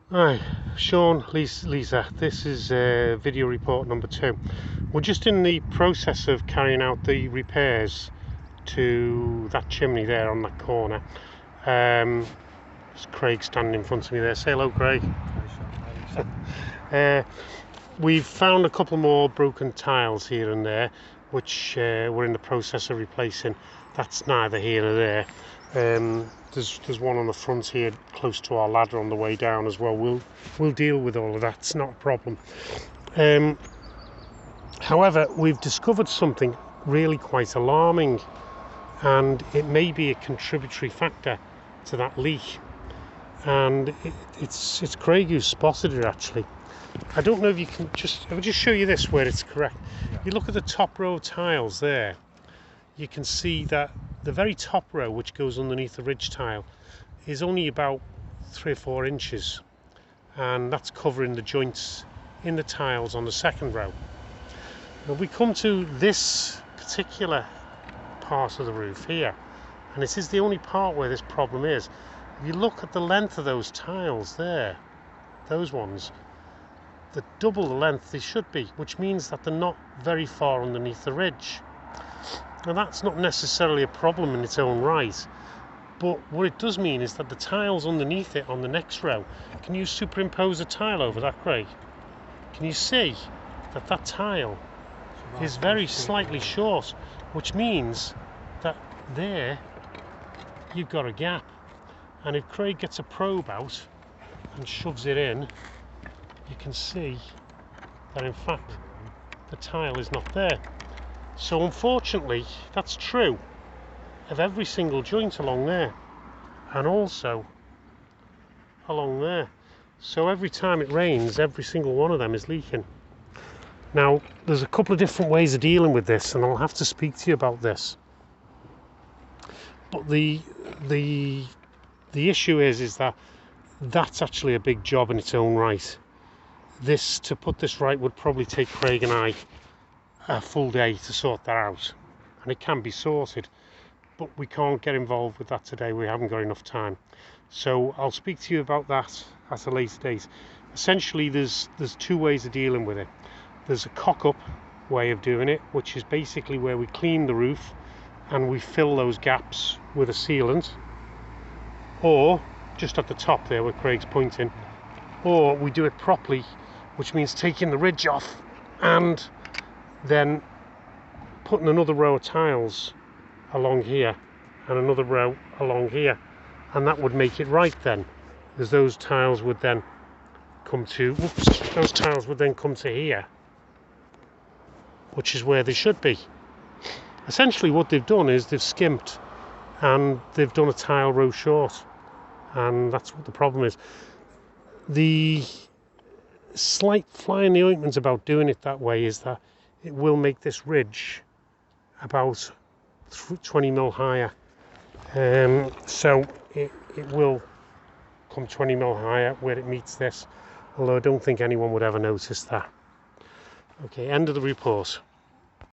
Hi, Sean, Lisa, this is video report number 2. We're just in the process of carrying out the repairs to that chimney there on that corner. There's Craig standing in front of me there. Say hello, Craig. We've found a couple more broken tiles here and there, which we're in the process of replacing. That's neither here nor there. There's one on the front here close to our ladder on the way down as well. We'll deal with all of that. It's not a problem. However, we've discovered something really quite alarming, and it may be a contributory factor to that leak. And it's Craig who spotted it actually. I don't know if you can I'll just show you this where it's correct. Yeah. You look at the top row of tiles there, you can see that the very top row, which goes underneath the ridge tile, is only about 3 or 4 inches, and that's covering the joints in the tiles on the second row. Now we come to this particular part of the roof here, and this is the only part where this problem is. If you look at the length of those tiles there, those ones, the double the length they should be, which means that they're not very far underneath the ridge. Now that's not necessarily a problem in its own right, but what it does mean is that the tiles underneath it on the next row, can you superimpose a tile over that, Craig? Can you see that that tile is very slightly short, which means that there you've got a gap, and if Craig gets a probe out and shoves it in, you can see that in fact the tile is not there. So unfortunately that's true of every single joint along there, and also along there. So every time it rains, every single one of them is leaking. Now there's a couple of different ways of dealing with this, and I'll have to speak to you about this. But the issue is that that's actually a big job in its own right. To put this right would probably take Craig and I a full day to sort that out, and it can be sorted, but we can't get involved with that today. We haven't got enough time, so I'll speak to you about that at a later date. Essentially there's 2 ways of dealing with it. There's a cock-up way of doing it, which is basically where we clean the roof and we fill those gaps with a sealant, or just at the top there where Craig's pointing, or we do it properly, which means taking the ridge off and then putting another row of tiles along here and another row along here, and that would make it right then, because those tiles would then come to here, which is where they should be. Essentially what they've done is they've skimped and they've done a tile row short, and that's what the problem is. The slight fly in the ointment about doing it that way is that it will make this ridge about 20 mil higher. So it will come 20 mil higher where it meets this, although I don't think anyone would ever notice that. Okay, end of the report.